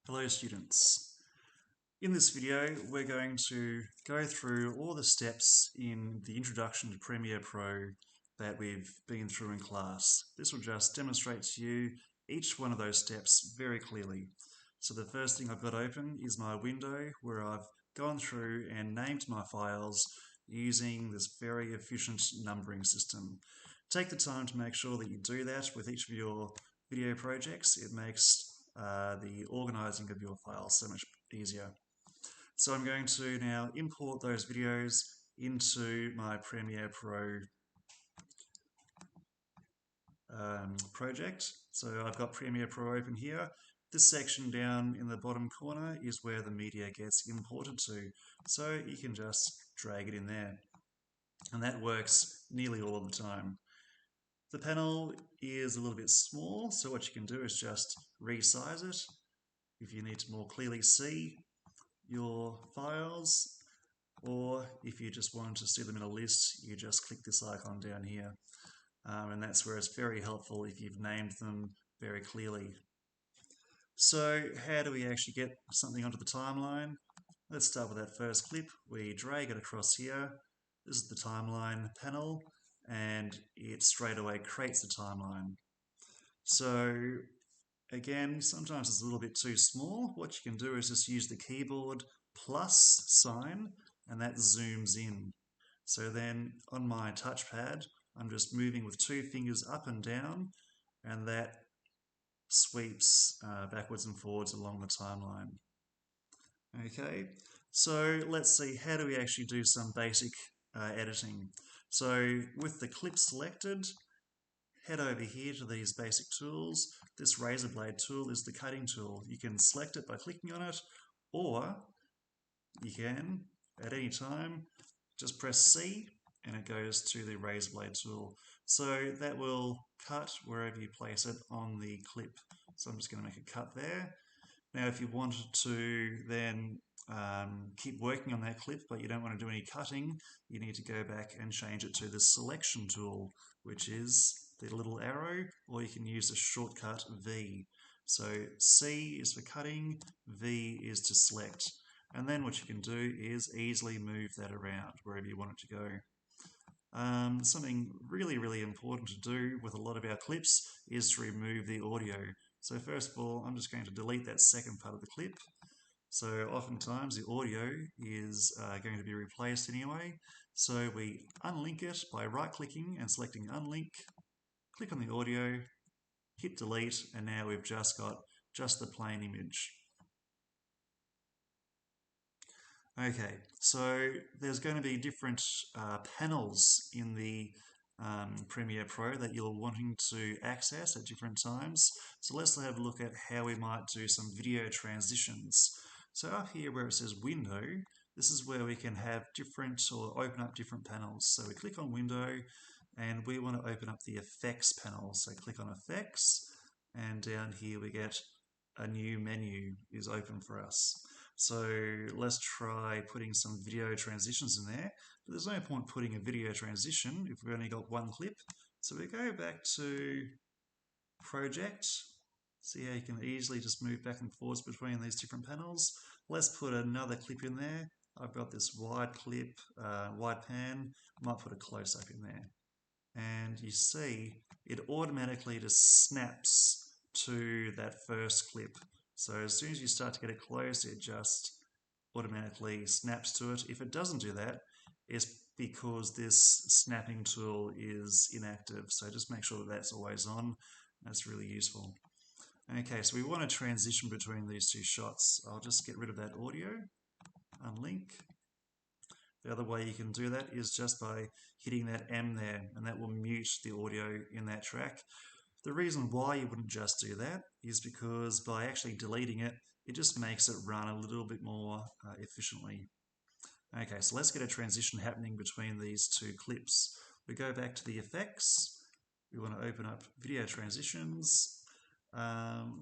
Hello students. In this video we're going to go through all the steps in the introduction to Premiere Pro that we've been through in class. This will just demonstrate to you each one of those steps very clearly. So the first thing I've got open is my window where I've gone through and named my files using this very efficient numbering system. Take the time to make sure that you do that with each of your video projects. It makes the organizing of your files so much easier. So I'm going to now import those videos into my Premiere Pro project. So I've got Premiere Pro open here. This section down in the bottom corner is where the media gets imported to. So you can just drag it in there. And that works nearly all of the time. The panel is a little bit small, so what you can do is just resize it. If you need to more clearly see your files, or if you just want to see them in a list, you just click this icon down here. And that's where it's very helpful if you've named them very clearly. So how do we actually get something onto the timeline? Let's start with that first clip. We drag it across here. This is the timeline panel, and it straight away creates the timeline. So again, sometimes it's a little bit too small. What you can do is just use the keyboard plus sign, and that zooms in. So then on my touchpad, I'm just moving with two fingers up and down, and that sweeps backwards and forwards along the timeline. Okay, so let's see, how do we actually do some basic editing? So with the clip selected, head over here to these basic tools. This razor blade tool is the cutting tool. You can select it by clicking on it, or you can, at any time, just press C and it goes to the razor blade tool. So that will cut wherever you place it on the clip. So I'm just going to make a cut there. Now if you wanted to then keep working on that clip but you don't want to do any cutting, you need to go back and change it to the selection tool, which is the little arrow, or you can use the shortcut V. So C is for cutting, V is to select. And then what you can do is easily move that around wherever you want it to go. Something really important to do with a lot of our clips is to remove the audio. So first of all, I'm just going to delete that second part of the clip. So oftentimes the audio is going to be replaced anyway. So we unlink it by right-clicking and selecting unlink, click on the audio, hit delete, and now we've just got just the plain image. Okay, so there's going to be different panels in the Premiere Pro that you're wanting to access at different times. So let's have a look at how we might do some video transitions. So up here where it says Window, this is where we can have different or open up different panels. So we click on Window and we want to open up the Effects panel. So click on Effects, and down here we get a new menu is open for us. So let's try putting some video transitions in there. But there's no point putting a video transition if we've only got one clip. So we go back to Project. See how you can easily just move back and forwards between these different panels. Let's put another clip in there. I've got this wide clip, wide pan. I might put a close-up in there. And you see it automatically just snaps to that first clip. So as soon as you start to get it close, it just automatically snaps to it. If it doesn't do that, it's because this snapping tool is inactive. So just make sure that that's always on. That's really useful. Okay, so we want to transition between these two shots. I'll just get rid of that audio, unlink. The other way you can do that is just by hitting that M there, and that will mute the audio in that track. The reason why you wouldn't just do that is because by actually deleting it, it just makes it run a little bit more efficiently. Okay, so let's get a transition happening between these two clips. We go back to the effects. We want to open up video transitions.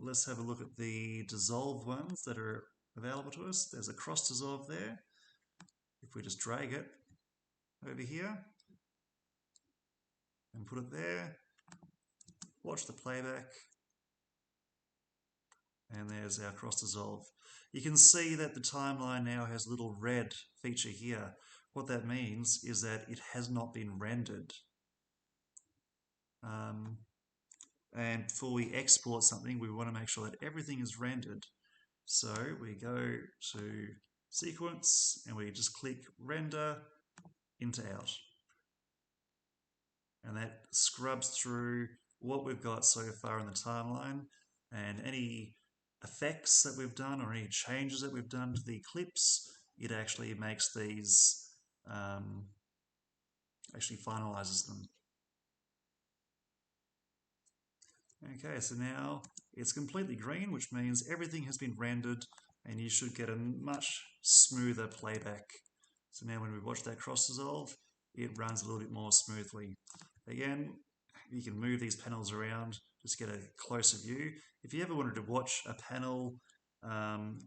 Let's have a look at the dissolve ones that are available to us. There's a cross dissolve there. If we just drag it over here and put it there, watch the playback, And there's our cross dissolve. You can see that the timeline now has a little red feature here. What that means is that it has not been rendered. And before we export something, we want to make sure that everything is rendered. So we go to sequence and we just click render into out. And that scrubs through what we've got so far in the timeline and any effects that we've done or any changes that we've done to the clips. It actually makes these, actually finalizes them. Okay, so now it's completely green, which means everything has been rendered and you should get a much smoother playback. So now when we watch that cross dissolve, it runs a little bit more smoothly. Again, you can move these panels around, just get a closer view. If you ever wanted to watch a panel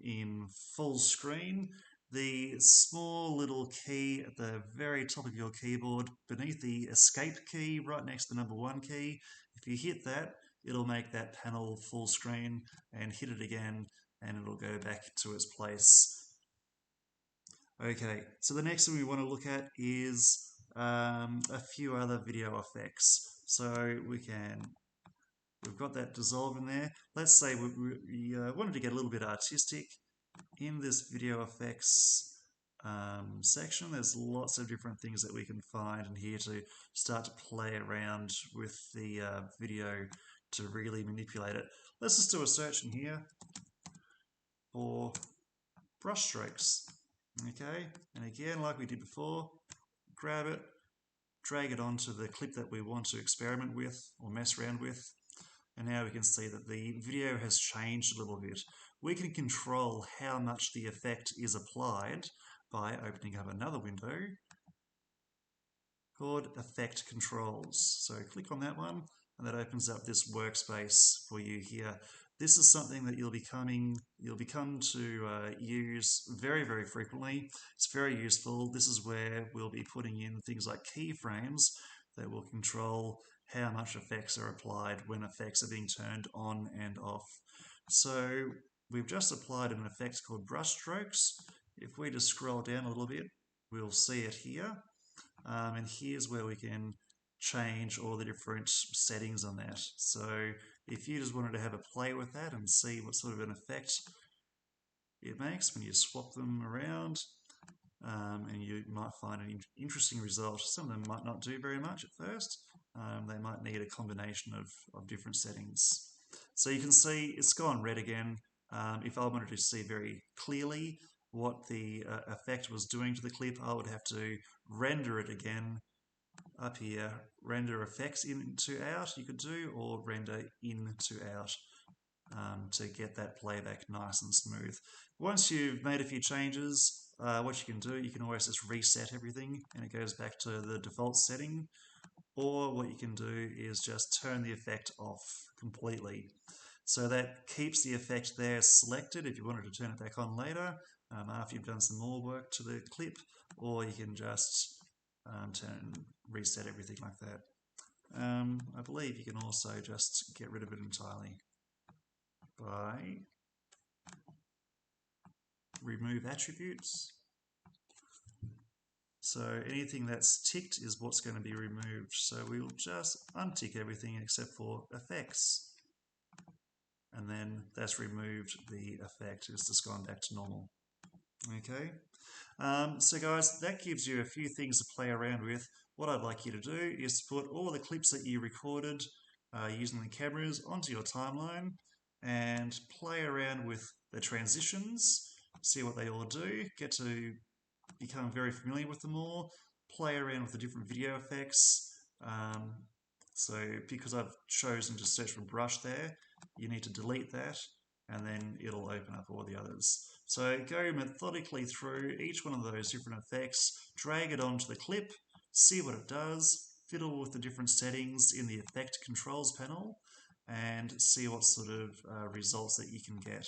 in full screen, the small little key at the very top of your keyboard, beneath the escape key, right next to the number 1 key, if you hit that, it'll make that panel full screen, and hit it again and it'll go back to its place. Okay, so the next thing we want to look at is a few other video effects. So we've got that dissolve in there. Let's say we wanted to get a little bit artistic. In this video effects section, there's lots of different things that we can find in here to start to play around with the video to really manipulate it. Let's just do a search in here for brush strokes. Okay, and again, like we did before, grab it, drag it onto the clip that we want to experiment with or mess around with, and now we can see that the video has changed a little bit. We can control how much the effect is applied by opening up another window called Effect Controls. So click on that one, and that opens up this workspace for you here. This is something that you'll become to use very, very frequently. It's very useful. This is where we'll be putting in things like keyframes that will control how much effects are applied when effects are being turned on and off. So we've just applied an effect called brush strokes. If we just scroll down a little bit, we'll see it here. And here's where we can change all the different settings on that. So if you just wanted to have a play with that and see what sort of an effect it makes when you swap them around, and you might find an interesting result. Some of them might not do very much at first. They might need a combination of different settings. So you can see it's gone red again. If I wanted to see very clearly what the effect was doing to the clip, I would have to render it again up here. Render effects into out you could do, or render in to out to get that playback nice and smooth. Once you've made a few changes, what you can do, you can always just reset everything and it goes back to the default setting. Or what you can do is just turn the effect off completely. So that keeps the effect there selected if you wanted to turn it back on later after you've done some more work to the clip, or you can just reset everything like that. I believe you can also just get rid of it entirely by remove attributes. So anything that's ticked is what's going to be removed. So we'll just untick everything except for effects. And then that's removed the effect. It's just gone back to normal. Okay. So guys, that gives you a few things to play around with. What I'd like you to do is to put all the clips that you recorded using the cameras onto your timeline and play around with the transitions, see what they all do, get to become very familiar with them all, play around with the different video effects. So because I've chosen to search for brush there, you need to delete that and then it'll open up all the others. So go methodically through each one of those different effects, drag it onto the clip, see what it does, fiddle with the different settings in the effect controls panel, and see what sort of results that you can get.